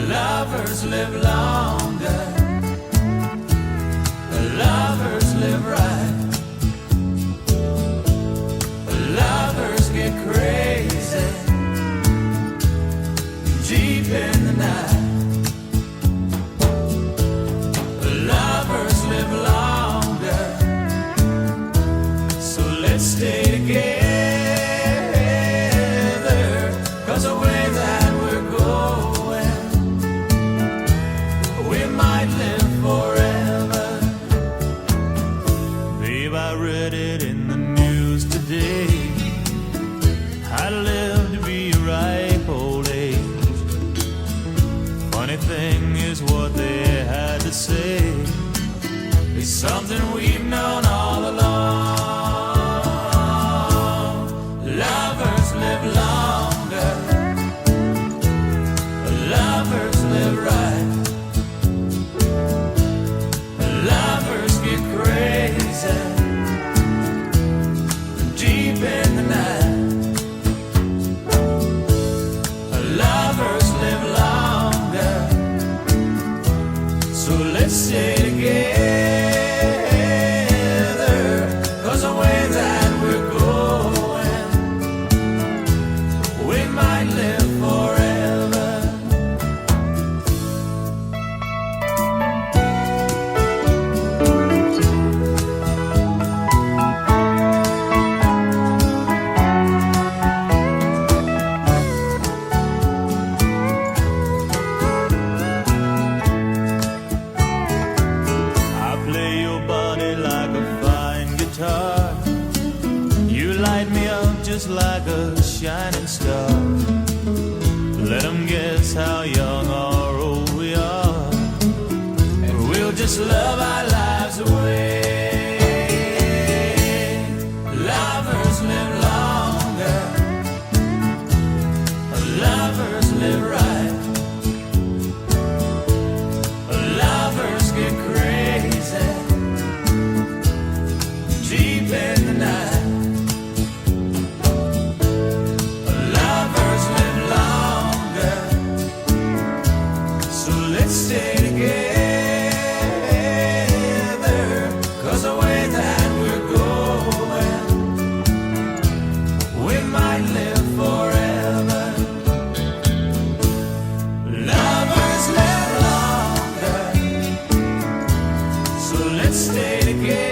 Lovers live longer, lovers live right, lovers get crazy deep in the night. Lovers live longer, so let's stay together, 'cause the way that we're going, we might live forever. Babe, I read it in the news today. I'd live to be a ripe old age. Funny thing is what they had to say. It's something we've known all along. Lovers live longer, lovers live right, lovers get crazy deep in the night. Lovers live longer, so let's stay together, 'cause the way that we're going, we might live forever. I play your body like a fine guitar. You light me up just like a shining star. Let 'em guess how young or old we are, and we'll just love our lives away. Lovers live longer, lovers live right, lovers get crazy deep in the night. Lovers live longer, so let's stay together, 'cause the way that we're going, we might live forever. Lovers live longer, so let's stay together,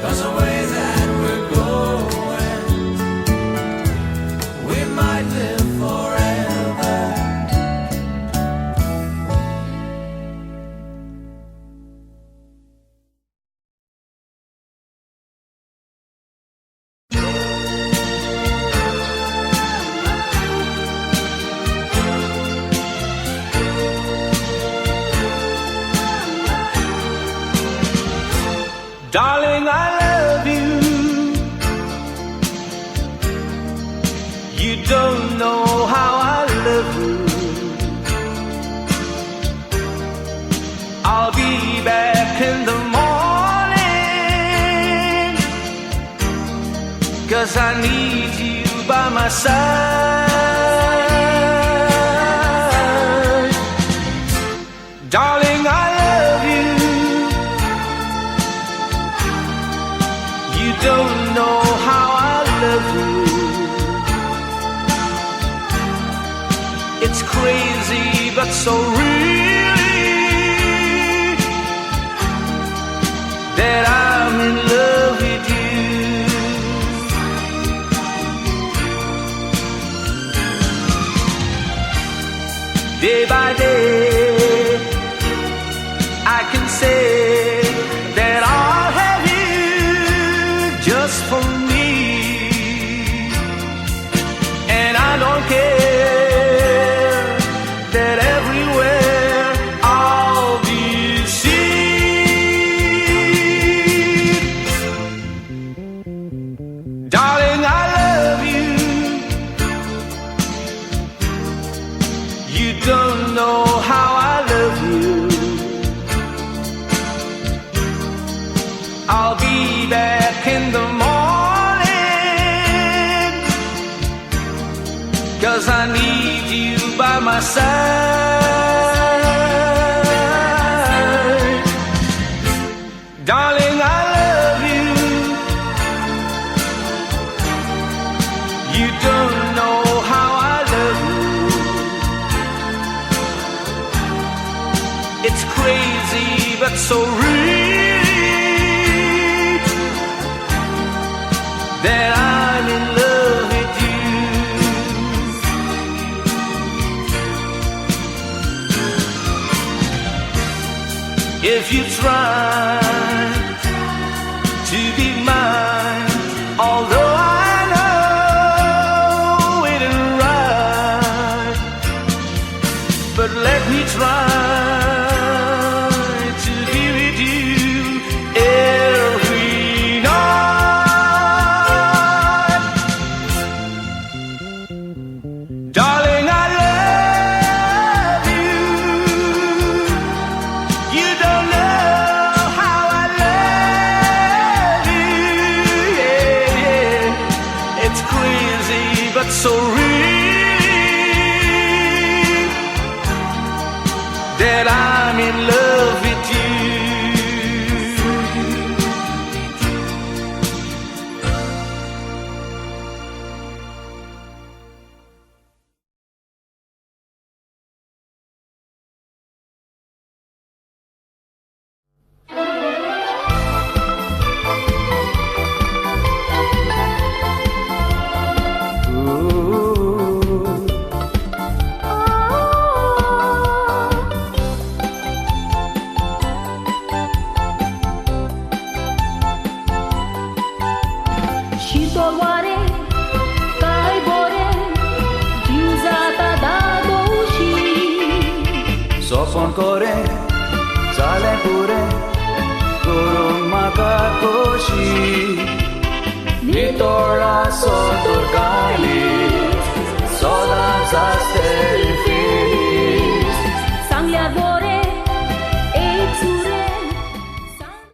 'cause the way that we're going, we might live forever. Darling, I love you. You don't know how I love you. I'll be back in the morning, 'cause I need you by my side. Darling, I love you. You don't know how I love you. It's crazy but so really that I'm in love with you. Day by day I can say that I'll have you just for me, and I don't care that everywhere I'll be seen. by my side. Darling, I love you. You don't know how I love you. It's crazy but so real that I'm in love with you. If you try to be mine, although I know it ain't right, but let me try to be with you every night. Darling, I love you. You don't know how I love you. Yeah, yeah. It's crazy but so real that I'm in love with you. 시도와래 가이보래 기우자다 도시 Sofon kore, zale pure, kurung maka koshi, nitora sotor ka